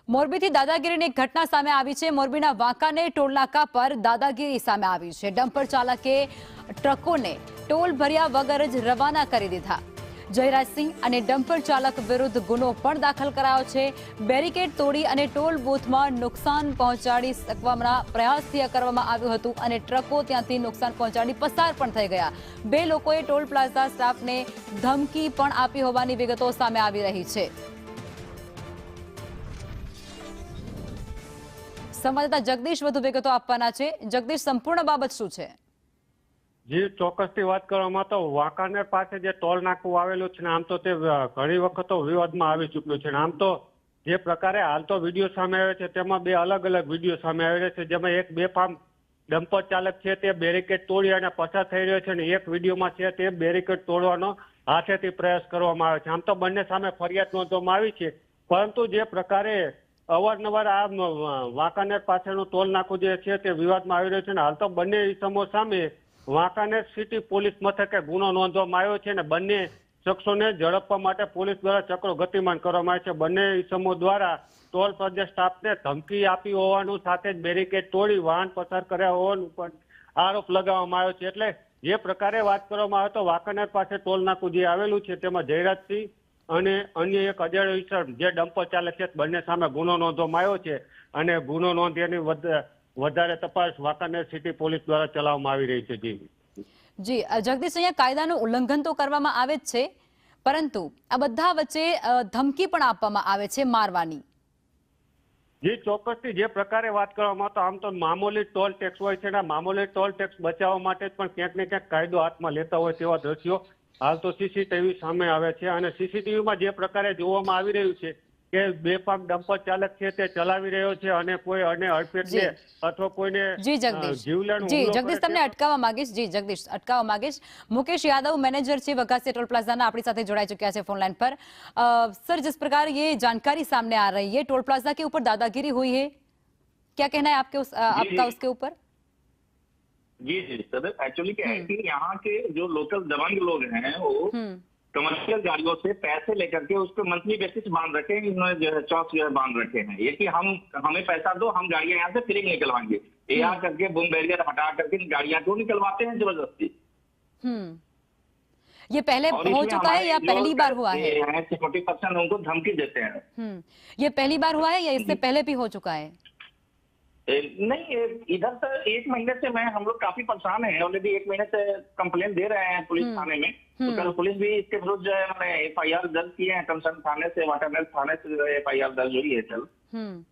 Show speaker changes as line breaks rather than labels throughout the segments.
મોરબીથી દાદાગીરીની એક ઘટના સામે આવી છે। મોરબીના વાંકાનેર ટોલનાકા પર દાદાગીરી સામે આવી છે। ડમ્પર ચાલકે ટ્રકોને ટોલ ભર્યા વગર જ રવાના કરી દીધા। જયરાજસિંહ અને ડમ્પર ચાલક વિરુદ્ધ ગુનો પણ દાખલ કરાયો છે। બેરિકેડ તોડી અને ટોલ બૂથમાં નુકસાન પહોંચાડી શકવાના પ્રયાસથી કરવામાં આવ્યું હતું અને ટ્રકો ત્યાંથી નુકસાન પહોંચાડી પસાર પણ થઈ ગયા। બે લોકોએ ટોલ પ્લાઝા સ્ટાફને ધમકી પણ આપી હોવાની વિગતો સામે આવી રહી છે। સંવાદદાતા જગદીશ વધુ વિગતો આપવાના છે। જગદીશ, સંપૂર્ણ બાબત શું છે?
જી, ચોક્કસથી વાત કરવામાં તો વાંકાનેર પાસે જે ટોલ નાકું આવેલું છે ને આમ તો તે ઘણી વખત વિવાદમાં આવી ચૂક્યું છે। આમ તો જે પ્રકારે હાલ તો વિડીયો સામે આવે છે તેમાં બે અલગ અલગ વિડીયો સામે આવે છે, જેમાં એક બેફામ ડમ્પર ચાલક છે તે બેરિકેડ તોડી અને પસાર થઈ રહ્યો છે અને એક વિડીયોમાં છે તે બેરિકેડ તોડવાનો હાથેથી પ્રયાસ કરવામાં આવે છે। આમ તો બંને સામે ફરિયાદ નોંધવામાં આવી છે, પરંતુ જે પ્રકારે અવારનવાર આ વાંકાનેર પાસેનું ટોલ નાકું જે છે તે વિવાદમાં આવી રહ્યું છે ને હાલ તો બંને ઇસમો સામે વાંકાનેર સિટી પોલીસ મથકે ગુનો નોંધવામાં આવ્યો છે અને બંને શખ્સોને ઝડપવા માટે પોલીસ દ્વારા ચક્રો ગતિમાન કરવામાં આવે છે। બંને ઇસમો દ્વારા ટોલ પ્લાઝા સ્ટાફને ધમકી આપી હોવાનું સાથે જ બેરિકેડ તોડી વાહન પસાર કર્યા હોવાનું પણ આરોપ લગાવવામાં આવ્યો છે। એટલે જે પ્રકારે વાત કરવામાં આવે તો વાંકાનેર પાસે ટોલ નાકું જે આવેલું છે તેમાં જયરાજસિંહ અને અન્ય એક અજાણ્યો ઇસમ જે ડમ્પર ચાલક છે બંને સામે ગુનો નોંધવામાં આવ્યો છે અને ગુનો નોંધ્યાની વધારે તપાસ વાંકાનેર સિટી પોલીસ દ્વારા ચલાવવામાં આવી રહી છે।
જી જગદીશ, અહીંયા કાયદાનું ઉલ્લંઘન તો કરવામાં આવે જ છે, પરંતુ આ બધા વચ્ચે ધમકી પણ આપવામાં આવે છે મારવાની।
જી ચોક્કસથી જે પ્રકારે વાત કરવામાં તો આમ તો મામૂલી ટોલ ટેક્સ હોય છે ને મામૂલી ટોલ ટેક્સ બચાવવા માટે પણ ક્યાંક ને ક્યાંક કાયદો હાથમાં લેતા હોય તેવા દ્રશ્યો હાલ તો સીસીટીવી સામે આવે છે અને સીસીટીવીમાં જે પ્રકારે જોવામાં આવી રહ્યું છે કે બેફામ ડમ્પર ચાલક છે તે ચલાવી રહ્યો છે અને કોઈ અને અડફેટને અથવા કોઈને જીવલેણ
જગદીશ તમને અટકાવવા માંગીશ। જી જગદીશ, અટકાવવા માંગીશ। मुकेश यादव मैनेजर છે वकासिया टोल प्लाजा अपनी साथ जोड़ाई चुका है फोन लाइन पर। सर, जिस प्रकार ये जानकारी सामने आ रही है टोल प्लाजा के ऊपर दादागिरी हुई है, क्या कहना है आपका उसके ऊपर?
जी जी सर, एक्चुअली क्या है कि यहाँ के जो लोकल दबंग लोग हैं वो कमर्शियल गाड़ियों से पैसे लेकर के उस पर मंथली बेसिस बांध रखे हैं। इन्होंने जो है चौक जो है बांध रखे हैं ये कि हमें पैसा दो, हम गाड़ियां यहाँ से फ्री में निकलवाएंगे। AR करके बूम बैरियर हटा करके गाड़ियां को निकलवाते हैं जबरदस्ती।
ये पहले हो चुका है या पहली बार हुआ है?
सिक्योरिटी पर्सन उनको धमकी देते हैं।
ये पहली बार हुआ है या इससे पहले भी हो चुका है?
नहीं, इधर से 1 महीने से हम लोग काफी परेशान हैं। ऑलरेडी 1 महीने से कंप्लेन दे रहे हैं पुलिस थाने में। तो कल पुलिस भी इसके विरुद्ध जो है मैंने FIR दर्ज किए हैं। कंसर्न थाने से, वाटानेर थाने से जो है FIR दर्ज हुई है कल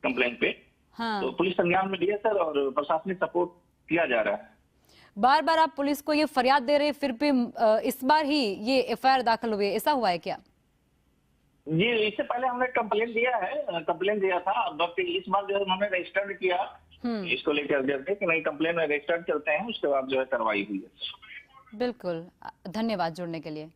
कंप्लेन पे। तो पुलिस संज्ञान में लिया सर और प्रशासनिक सपोर्ट किया जा रहा है।
बार बार आप पुलिस को ये फरियाद दे रहे, फिर भी इस बार ही ये FIR दाखिल हुई, ऐसा हुआ है क्या?
जी, इससे पहले हमने कंप्लेन दिया था, बट इस बार जो उन्होंने रजिस्टर्ड किया इसको लेकर कि नहीं कंप्लेन रजिस्टर्ड करते हैं, उसके बाद जो है कार्रवाई हुई है।
बिल्कुल, धन्यवाद जुड़ने के लिए।